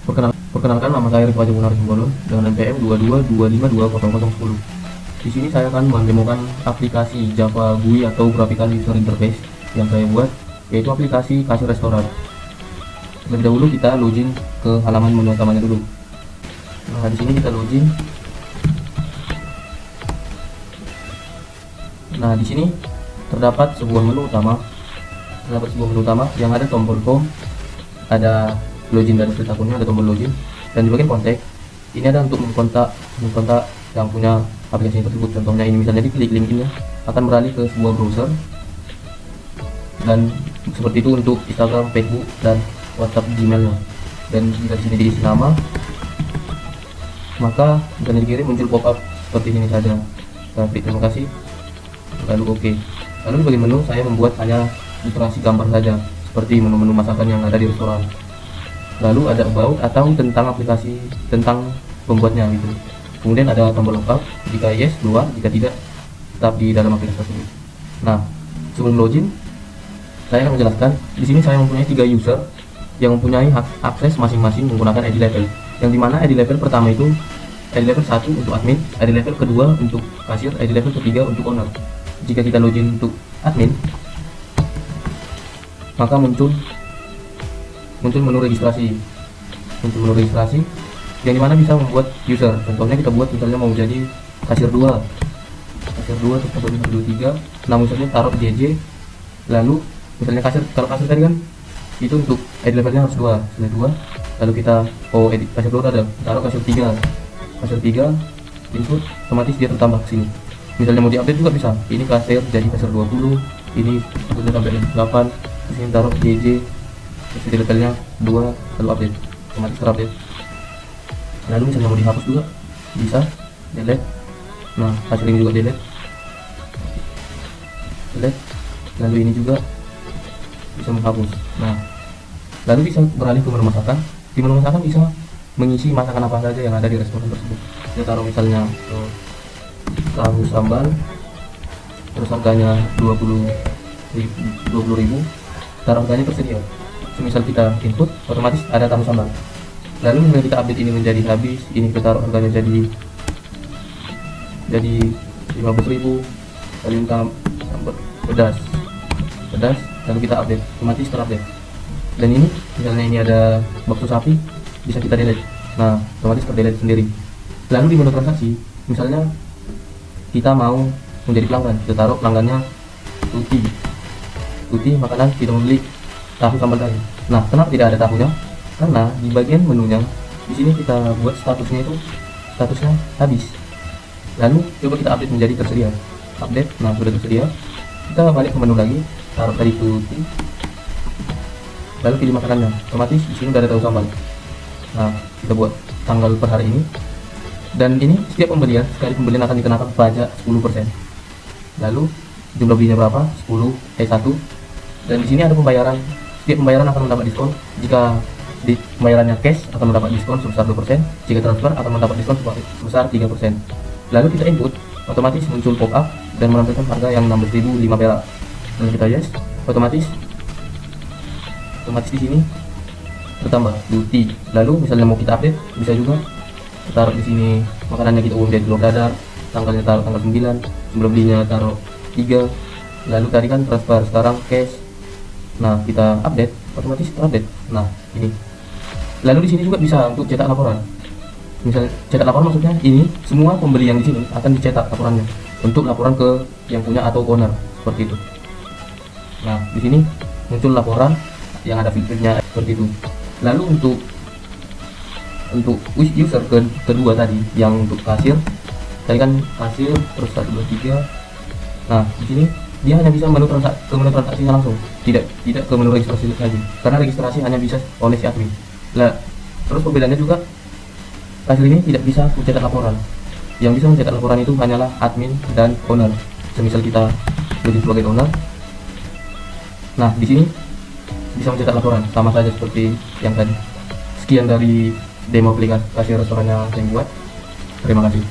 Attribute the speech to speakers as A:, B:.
A: Perkenalkan, nama saya Rifat Gunar Simbolon dengan NPM 2225200010. Di sini saya akan mendemokan aplikasi Java GUI atau Graphical User Interface yang saya buat, yaitu aplikasi kasir restoran. Terlebih dahulu kita login ke halaman menu utamanya dulu. Nah, di sini kita login. Nah, di sini terdapat sebuah menu utama. Yang ada tombol home, ada login dan set akunnya, ada tombol login, dan di bagian kontak ini ada untuk mengkontak yang punya aplikasi tersebut. Contohnya ini, misalnya diklik link ini akan beralih ke sebuah browser, dan seperti itu untuk Instagram, Facebook, dan WhatsApp, Gmailnya. Dan jika di sini diisi nama, maka misalnya dikirim muncul pop up seperti ini saja. Kita klik terima kasih, lalu oke. Lalu di bagian menu saya membuat hanya ilustrasi gambar saja, seperti menu-menu masakan yang ada di restoran. Lalu ada about atau tentang aplikasi, tentang pembuatnya gitu. Kemudian ada tombol login, jika yes keluar, jika tidak tetap di dalam aplikasi tersebut. Nah, sebelum login saya akan menjelaskan. Di sini saya mempunyai 3 user yang mempunyai hak akses masing-masing menggunakan ID level. Yang dimana ID level pertama itu ID level 1 untuk admin, ID level kedua untuk kasir, ID level ketiga untuk owner. Jika kita login untuk admin, maka muncul menu registrasi, yang dimana bisa membuat user. Contohnya kita buat misalnya mau jadi kasir 2 atau 23. Nah, misalnya taruh JJ, lalu misalnya kalau kasir tadi kan itu untuk ID levelnya harus 2, lalu kita kasir 2 ada, taruh kasir 3 input, otomatis dia tertambah ke sini. Misalnya mau diupdate juga bisa, ini kasir jadi kasir 20, ini udah sampai 8, terus ini taruh JJ, terus di levelnya 2, lalu update, otomatis terupdate. Lalu misalnya mau dihapus juga bisa, delete. Nah, hasil ini juga delete, lalu ini juga bisa menghapus. Nah, lalu bisa beralih ke menu masakan. Di menu masakan bisa mengisi masakan apa saja yang ada di restoran tersebut. Kita taruh misalnya tahu sambal, terus harganya 20.000, taruh harganya tersedia. Misal kita input, otomatis ada tahu sambal. Lalu misalnya kita update ini menjadi habis, ini kita taruh harganya jadi 15.000, lalu kita pedas, lalu kita update, otomatis terupdate. Dan ini misalnya ini ada bakso sapi, bisa kita delete. Nah, otomatis terdelete sendiri. Lalu di menu transaksi, misalnya kita mau menjadi pelanggan, kita taruh pelanggannya Tuti makanan, kita membeli tahu sambal tadi. Nah, kenapa tidak ada tahunya? Karena di bagian menunya di sini kita buat statusnya habis. Lalu coba kita update menjadi tersedia. Update, nah sudah tersedia. Kita balik ke menu lagi, taruh tadi Tuti, lalu pilih makanannya. Otomatis di sini udah ada tahu sambal. Nah, kita buat tanggal per hari ini. Dan ini setiap pembelian, sekali pembelian akan dikenakan pajak 10%. Lalu jumlah belinya berapa? 1. Dan di sini ada pembayaran. Setiap pembayaran akan mendapat diskon. Jika di pembayarannya cash akan mendapat diskon sebesar 2%. Jika transfer akan mendapat diskon sebesar 3%. Lalu kita input, otomatis muncul pop up dan menampilkan harga yang 16.005 perak. Lalu kita yes, otomatis di sini bertambah Tuti. Lalu misalnya mau kita update, bisa juga kita taruh di sini makanannya, kita umum dari telur dadar, tanggalnya taruh tanggal 9, jumlah belinya taruh 3. Lalu tadi kan transfer, sekarang cash. Nah, kita update, otomatis terupdate. Nah, ini. Lalu di sini juga bisa untuk cetak laporan. Misalnya cetak laporan, maksudnya ini semua pembeli yang di sini akan dicetak laporannya untuk laporan ke yang punya atau owner, seperti itu. Nah, di sini muncul laporan yang ada fiturnya seperti itu. Lalu untuk user kedua tadi yang untuk kasir, tadi kan kasir terus 1, 2, 3. Nah, di sini dia hanya bisa ke menu transaksinya langsung, tidak ke menu registrasi lagi, karena registrasi hanya bisa oleh si admin. Nah, terus perbedaannya juga kasir ini tidak bisa mencetak laporan. Yang bisa mencetak laporan itu hanyalah admin dan owner. Semisal kita login sebagai owner, nah di sini bisa mencetak laporan, sama saja seperti yang tadi. Sekian dari demo aplikasi restorannya saya buat. Terima kasih.